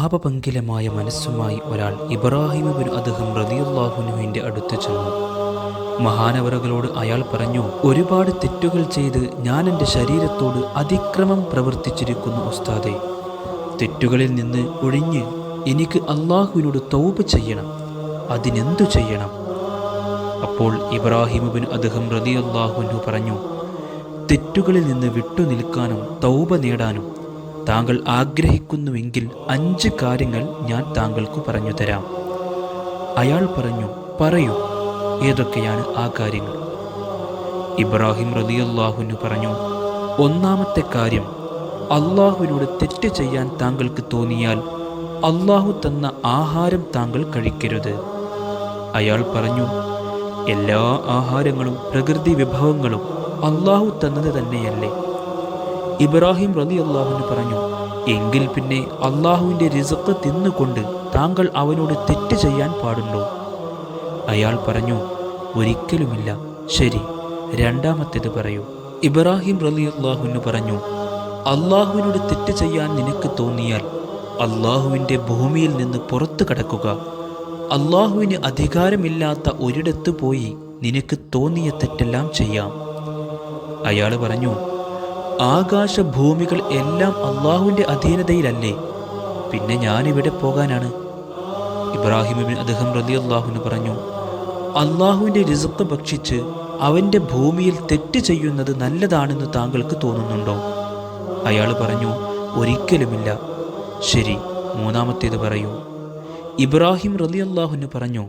പാപപങ്കിലമായ മനസ്സുമായി ഒരാൾ ഇബ്രാഹിം ഇബ്നു അദ്ഹം റളിയല്ലാഹു അൻഹുവിൻ്റെ അടുത്ത് ചെന്നു. മഹാനവറുകളോട് അയാൾ പറഞ്ഞു, ഒരുപാട് തെറ്റുകൾ ചെയ്ത് ഞാൻ എൻ്റെ ശരീരത്തോട് അതിക്രമം പ്രവർത്തിച്ചിരിക്കുന്നു ഉസ്താദേ. തെറ്റുകളിൽ നിന്ന് ഒഴിഞ്ഞ് എനിക്ക് അള്ളാഹുവിനോട് തൗബ ചെയ്യണം. അതിനെന്തു ചെയ്യണം? അപ്പോൾ ഇബ്രാഹിം ഇബ്നു അദ്ഹം റളിയല്ലാഹു അൻഹു പറഞ്ഞു, തെറ്റുകളിൽ നിന്ന് വിട്ടുനിൽക്കാനും തൗബ നേടാനും താങ്കൾ ആഗ്രഹിക്കുന്നുവെങ്കിൽ 5 കാര്യങ്ങൾ ഞാൻ താങ്കൾക്ക് പറഞ്ഞു തരാം. അയാൾ പറഞ്ഞു, പറയൂ, ഏതൊക്കെയാണ് ആ കാര്യങ്ങൾ? ഇബ്രാഹിം റളിയല്ലാഹു അൻഹു പറഞ്ഞു, ഒന്നാമത്തെ കാര്യം, അള്ളാഹുവിനോട് തെറ്റ് ചെയ്യാൻ താങ്കൾക്ക് തോന്നിയാൽ അള്ളാഹു തന്ന ആഹാരം താങ്കൾ കഴിക്കരുത്. അയാൾ പറഞ്ഞു, എല്ലാ ആഹാരങ്ങളും പ്രകൃതി വിഭവങ്ങളും അള്ളാഹു തന്നത് തന്നെയല്ലേ? ഇബ്രാഹിം റളിയല്ലാഹു അൻഹു പറഞ്ഞു, എങ്കിൽ പിന്നെ അള്ളാഹുവിൻ്റെ റിസ്ക് തിന്നുകൊണ്ട് താങ്കൾ അവനോട് തെറ്റ് ചെയ്യാൻ പാടുണ്ടോ? അയാൾ പറഞ്ഞു, ഒരിക്കലുമില്ല. ശരി, രണ്ടാമത്തേത് പറയൂ. ഇബ്രാഹിം റളിയല്ലാഹു അൻഹു പറഞ്ഞു, അള്ളാഹുവിനോട് തെറ്റ് ചെയ്യാൻ നിനക്ക് തോന്നിയാൽ അള്ളാഹുവിൻ്റെ ഭൂമിയിൽ നിന്ന് പുറത്തു കടക്കുക. അള്ളാഹുവിന് അധികാരമില്ലാത്ത ഒരിടത്ത് പോയി നിനക്ക് തോന്നിയ തെറ്റെല്ലാം ചെയ്യാം. അയാൾ പറഞ്ഞു, ആകാശഭൂമികൾ എല്ലാം അള്ളാഹുവിൻ്റെ അധീനതയിലല്ലേ, പിന്നെ ഞാനിവിടെ പോകാനാണ്? ഇബ്രാഹിം ഇബ്നു അദ്ഹം റളിയല്ലാഹു അൻഹു പറഞ്ഞു, അള്ളാഹുവിൻ്റെ റിസ്ക് ഭക്ഷിച്ച് അവൻ്റെ ഭൂമിയിൽ തെറ്റ് ചെയ്യുന്നത് നല്ലതാണെന്ന് താങ്കൾക്ക് തോന്നുന്നുണ്ടോ? അയാൾ പറഞ്ഞു, ഒരിക്കലുമില്ല. ശരി, മൂന്നാമത്തേത് പറയൂ. ഇബ്രാഹിം റളിയല്ലാഹു അൻഹു പറഞ്ഞു,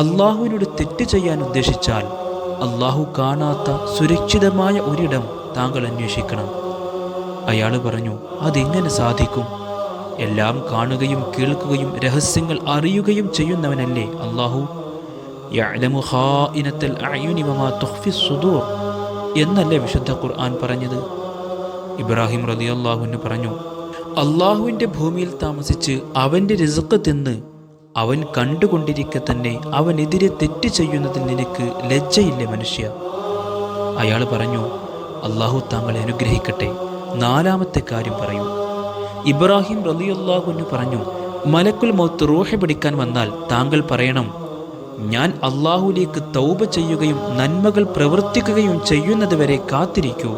അള്ളാഹുവിനോട് തെറ്റ് ചെയ്യാൻ ഉദ്ദേശിച്ചാൽ അള്ളാഹു കാണാത്ത സുരക്ഷിതമായ ഒരിടം താങ്കൾ അന്വേഷിക്കണം. അയാൾ പറഞ്ഞു, അതെങ്ങനെ സാധിക്കും? എല്ലാം കാണുകയും കേൾക്കുകയും രഹസ്യങ്ങൾ അറിയുകയും ചെയ്യുന്നവനല്ലേ അള്ളാഹു? യഅലമു ഖായിനത്തൽ അഅ്യുനി വമാ തുഖ്ഫിസ് സുദൂർ എന്നല്ലേ വിശുദ്ധ ഖുർആൻ പറഞ്ഞത്? ഇബ്രാഹിം റളിയല്ലാഹു അൻഹു പറഞ്ഞു, അള്ളാഹുവിൻ്റെ ഭൂമിയിൽ താമസിച്ച് അവൻ്റെ റിസ്ക് തിന്ന് അവൻ കണ്ടുകൊണ്ടിരിക്കെ തന്നെ അവനെതിരെ തെറ്റ് ചെയ്യുന്നതിൽ നിനക്ക് ലജ്ജയില്ലേ മനുഷ്യ? അയാൾ പറഞ്ഞു, അള്ളാഹു താങ്കളെ അനുഗ്രഹിക്കട്ടെ. നാലാമത്തെ കാര്യം പറയൂ. ഇബ്രാഹിം റളിയല്ലാഹു അൻഹു പറഞ്ഞു, മലക്കുൽ മൗത്ത് റൂഹ് പിടിക്കാൻ വന്നാൽ താങ്കൾ പറയണം, ഞാൻ അള്ളാഹുവിലേക്ക് തൗബ ചെയ്യുകയും നന്മകൾ പ്രവർത്തിക്കുകയും ചെയ്യുന്നത് വരെ കാത്തിരിക്കൂ.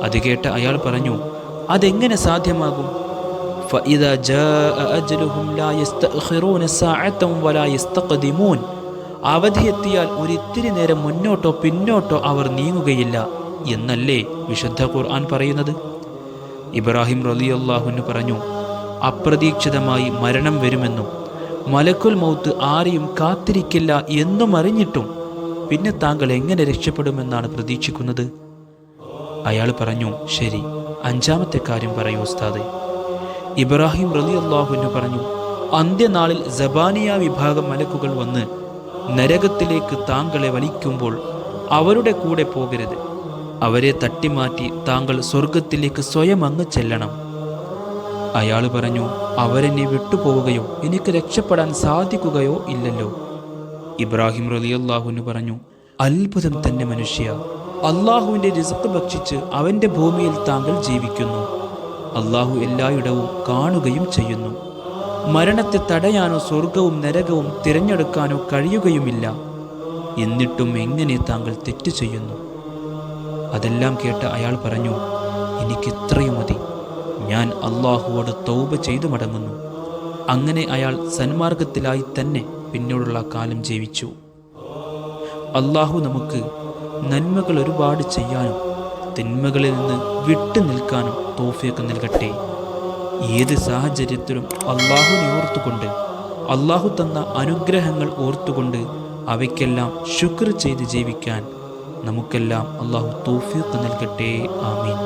അത് കേട്ട അയാൾ പറഞ്ഞു, അതെങ്ങനെ സാധ്യമാകും? فإذا جاء أجلهم لا يستأخرون ساعة ولا يستقدمون. അവധി എത്തിയാൽ ഒരിത്തിരി നേരം മുന്നോട്ടോ പിന്നോട്ടോ അവർ നീങ്ങുകയില്ല എന്നല്ലേ വിശുദ്ധ ഖുർആൻ പറയുന്നത്? ഇബ്രാഹിം റളിയല്ലാഹു അൻഹു പറഞ്ഞു, അപ്രതീക്ഷിതമായി മരണം വരുമെന്നും മലക്കുൽ മൗത്ത് ആരെയും കാത്തിരിക്കില്ല എന്നും അറിഞ്ഞിട്ടും പിന്നെ താങ്കൾ എങ്ങനെ രക്ഷപ്പെടുമെന്നാണ് പ്രതീക്ഷിക്കുന്നത്? അയാൾ പറഞ്ഞു, ശരി, അഞ്ചാമത്തെ കാര്യം പറയൂ ഉസ്താദേ. ഇബ്രാഹിം റളിയല്ലാഹു അൻഹു പറഞ്ഞു, അന്ത്യനാളിൽ സബാനിയ വിഭാഗം മലക്കുകൾ വന്ന് നരകത്തിലേക്ക് താങ്കളെ വലിക്കുമ്പോൾ അവരുടെ കൂടെ പോകരുത്. അവരെ തട്ടിമാറ്റി താങ്കൾ സ്വർഗത്തിലേക്ക് സ്വയം അങ്ങ് ചെല്ലണം. അയാൾ പറഞ്ഞു, അവരെന്നെ വിട്ടുപോവുകയോ എനിക്ക് രക്ഷപ്പെടാൻ സാധിക്കുകയോ ഇല്ലല്ലോ. ഇബ്രാഹിം റളിയല്ലാഹു അൻഹു പറഞ്ഞു, അത്ഭുതം തന്നെ മനുഷ്യ. അള്ളാഹുവിൻ്റെ റിസ്ക് ഭക്ഷിച്ച് അവൻ്റെ ഭൂമിയിൽ താങ്കൾ ജീവിക്കുന്നു. അള്ളാഹു എല്ലായിടവും കാണുകയും ചെയ്യുന്നു. മരണത്തെ തടയാനോ സ്വർഗവും നരകവും തിരഞ്ഞെടുക്കാനോ കഴിയുകയുമില്ല. എന്നിട്ടും എങ്ങനെ താങ്കൾ തെറ്റ് ചെയ്യുന്നു? അതെല്ലാം കേട്ട അയാൾ പറഞ്ഞു, എനിക്കിത്രയും മതി. ഞാൻ അള്ളാഹുവോട് തൗബ ചെയ്തു മടങ്ങുന്നു. അങ്ങനെ അയാൾ സന്മാർഗത്തിലായി തന്നെ പിന്നീടുള്ള കാലം ജീവിച്ചു. അള്ളാഹു നമുക്ക് നന്മകൾ ഒരുപാട് ചെയ്യാനും തിന്മകളിൽ നിന്ന് വിട്ടു നിൽക്കാനും തൗഫീഖ് നൽകട്ടെ. ഏത് സാഹചര്യത്തിലും അള്ളാഹുവിനെ ഓർത്തുകൊണ്ട്, അള്ളാഹു തന്ന അനുഗ്രഹങ്ങൾ ഓർത്തുകൊണ്ട് അവയ്ക്കെല്ലാം ശുക്ർ ചെയ്ത് ജീവിക്കാൻ നമുക്കെല്ലാം അള്ളാഹു തൗഫീഖ് നൽകട്ടെ. ആമീൻ.